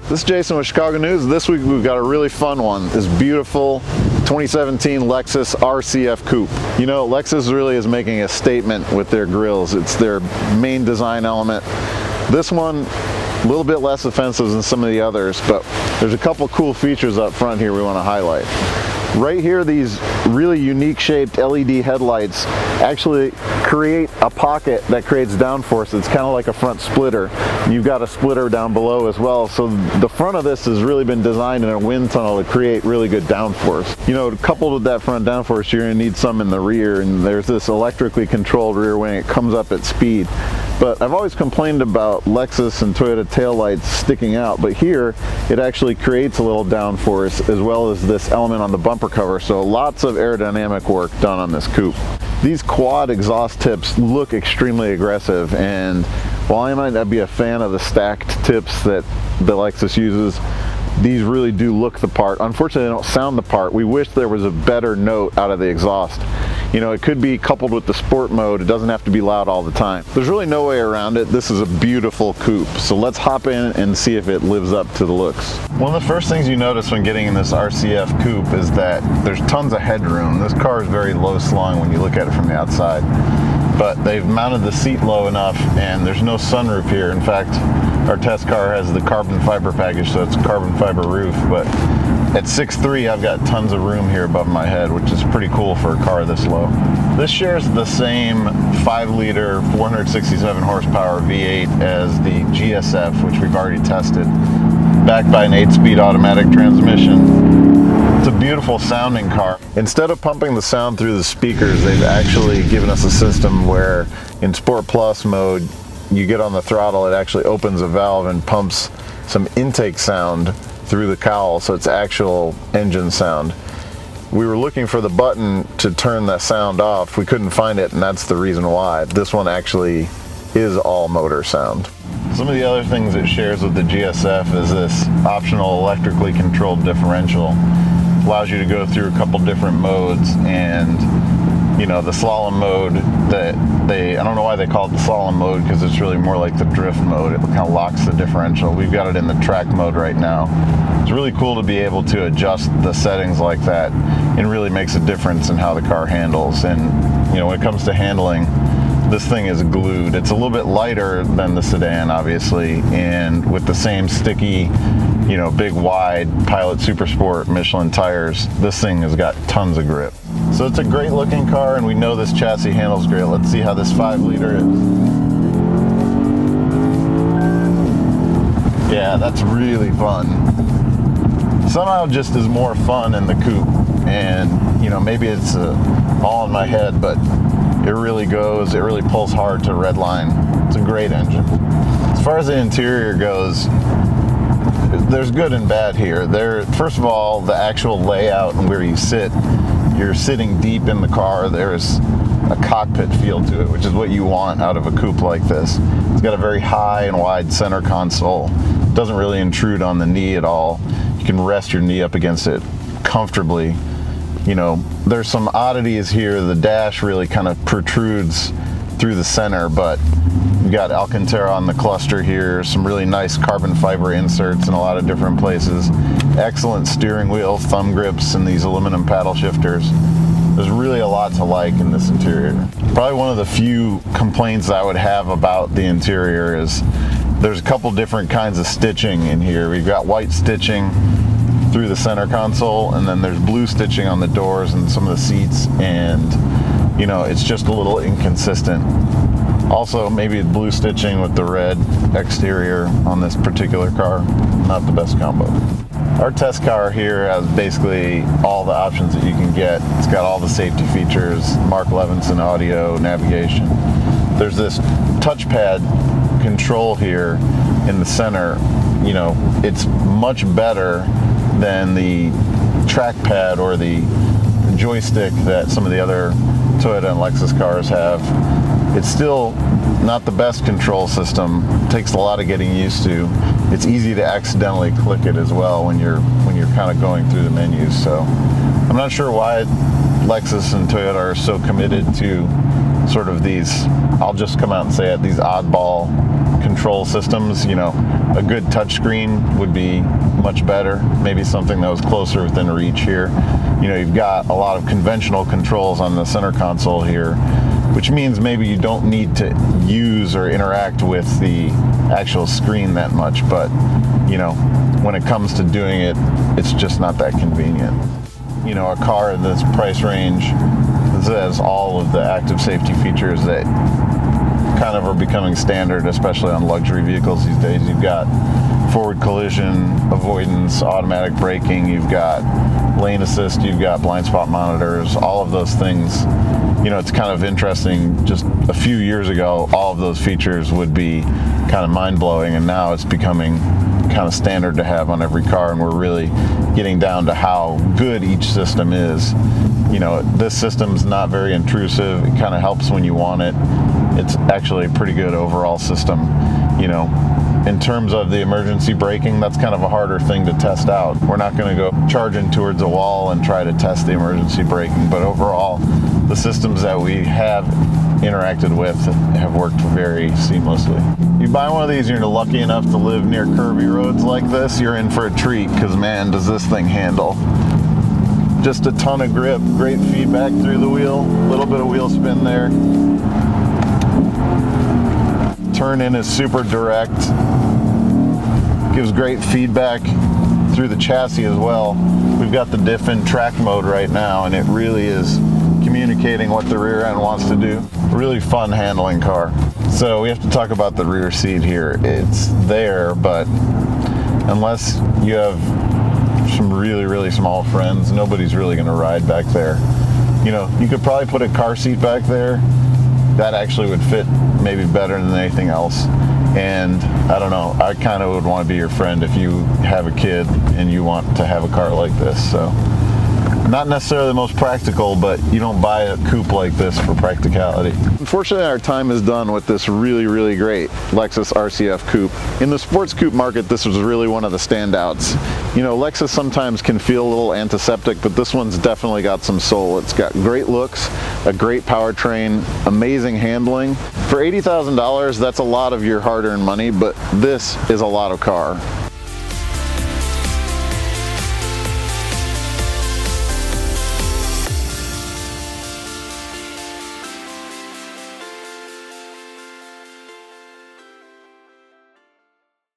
This is Jason with Chicago News. This week we've got a really fun one. This beautiful 2017 Lexus RCF Coupe. You know, Lexus really is making a statement with their grilles. It's their main design element. This one, a little bit less offensive than some of the others, but there's a couple cool features up front here we want to highlight. Right here, these really unique shaped LED headlights actually create a pocket that creates downforce. It's kind of like a front splitter. You've got a splitter down below as well. So the front of this has really been designed in a wind tunnel to create really good downforce. You know, coupled with that front downforce, you're going to need some in the rear, and there's this electrically controlled rear wing. It comes up at speed. But I've always complained about Lexus and Toyota taillights sticking out, but here it actually creates a little downforce as well as this element on the bumper cover, so lots of aerodynamic work done on this coupe. These quad exhaust tips look extremely aggressive, and while I might not be a fan of the stacked tips that the Lexus uses, these really do look the part. Unfortunately, they don't sound the part. We wish there was a better note out of the exhaust. You know, it could be coupled with the sport mode. It doesn't have to be loud all the time. There's really no way around it. This is a beautiful coupe. So let's hop in and see if it lives up to the looks. One of the first things you notice when getting in this RCF coupe is that there's tons of headroom. This car is very low slung when you look at it from the outside. But they've mounted the seat low enough, and there's no sunroof here. In fact, our test car has the carbon fiber package, so it's a carbon fiber roof. But at 6'3", I've got tons of room here above my head, which is pretty cool for a car this low. This shares the same 5-liter, 467 horsepower V8 as the GSF, which we've already tested, backed by an 8-speed automatic transmission. It's a beautiful sounding car. Instead of pumping the sound through the speakers, they've actually given us a system where in Sport Plus mode, you get on the throttle, it actually opens a valve and pumps some intake sound through the cowl, so it's actual engine sound. We were looking for the button to turn that sound off. We couldn't find it, and that's the reason why. This one actually is all motor sound. Some of the other things it shares with the GSF is this optional electrically controlled differential. Allows you to go through a couple different modes, and you know, the slalom mode that I don't know why they call it the slalom mode, because it's really more like the drift mode. It kind of locks the differential. We've got it in the track mode right now. It's really cool to be able to adjust the settings like that. It really makes a difference in how the car handles. And you know, when it comes to handling, this thing is glued. It's a little bit lighter than the sedan, obviously, and with the same sticky, you know, big wide Pilot Super Sport Michelin tires, this thing has got tons of grip. So it's a great looking car, and we know this chassis handles great. Let's see how this 5-liter is. Yeah, that's really fun. Somehow just is more fun in the coupe, and you know, maybe it's all in my head, but it really goes, it really pulls hard to red line. It's a great engine. As far as the interior goes, there's good and bad here. First of all, the actual layout and where you sit, you're sitting deep in the car. There's a cockpit feel to it, which is what you want out of a coupe like this. It's got a very high and wide center console. It doesn't really intrude on the knee at all. You can rest your knee up against it comfortably. You know, there's some oddities here. The dash really kind of protrudes through the center, but you've got Alcantara on the cluster here, some really nice carbon fiber inserts in a lot of different places, excellent steering wheel, thumb grips, and these aluminum paddle shifters. There's really a lot to like in this interior. Probably one of the few complaints I would have about the interior is there's a couple different kinds of stitching in here. We've got white stitching through the center console, and then there's blue stitching on the doors and some of the seats, and you know, it's just a little inconsistent. Also, maybe blue stitching with the red exterior on this particular car, not the best combo. Our test car here has basically all the options that you can get. It's got all the safety features, Mark Levinson audio, navigation. There's this touchpad control here in the center. You know, it's much better than the trackpad or the joystick that some of the other Toyota and Lexus cars have. It's still not the best control system. It takes a lot of getting used to. It's easy to accidentally click it as well when you're kind of going through the menus. So I'm not sure why Lexus and Toyota are so committed to sort of these, I'll just come out and say it, these oddball control systems. You know, a good touchscreen would be much better. Maybe something that was closer within reach here. You know, you've got a lot of conventional controls on the center console here, which means maybe you don't need to use or interact with the actual screen that much, but you know, when it comes to doing it, it's just not that convenient. You know, a car in this price range has all of the active safety features that kind of are becoming standard, especially on luxury vehicles these days. You've got forward collision avoidance, automatic braking, you've got lane assist, you've got blind spot monitors, all of those things. You know, it's kind of interesting, just a few years ago, all of those features would be kind of mind-blowing, and now it's becoming kind of standard to have on every car, and we're really getting down to how good each system is. You know, this system's not very intrusive. It kind of helps when you want it. It's actually a pretty good overall system. You know, in terms of the emergency braking, that's kind of a harder thing to test out. We're not going to go charging towards a wall and try to test the emergency braking, but overall, the systems that we have interacted with have worked very seamlessly. You buy one of these and you're lucky enough to live near curvy roads like this, you're in for a treat, because man, does this thing handle. Just a ton of grip, great feedback through the wheel, a little bit of wheel spin there. Turn in is super direct, gives great feedback through the chassis as well. We've got the diff in track mode right now, and it really is communicating what the rear end wants to do. Really fun handling car. So we have to talk about the rear seat here. It's there, but unless you have some really small friends, nobody's really going to ride back there. You know, you could probably put a car seat back there. That actually would fit maybe better than anything else. And I don't know, I kind of would want to be your friend if you have a kid and you want to have a car like this. So not necessarily the most practical, but you don't buy a coupe like this for practicality. Unfortunately, our time is done with this really great Lexus RCF coupe. In the sports coupe market, this was really one of the standouts. You know, Lexus sometimes can feel a little antiseptic, but this one's definitely got some soul. It's got great looks, a great powertrain, amazing handling. For $80,000, that's a lot of your hard-earned money, but this is a lot of car.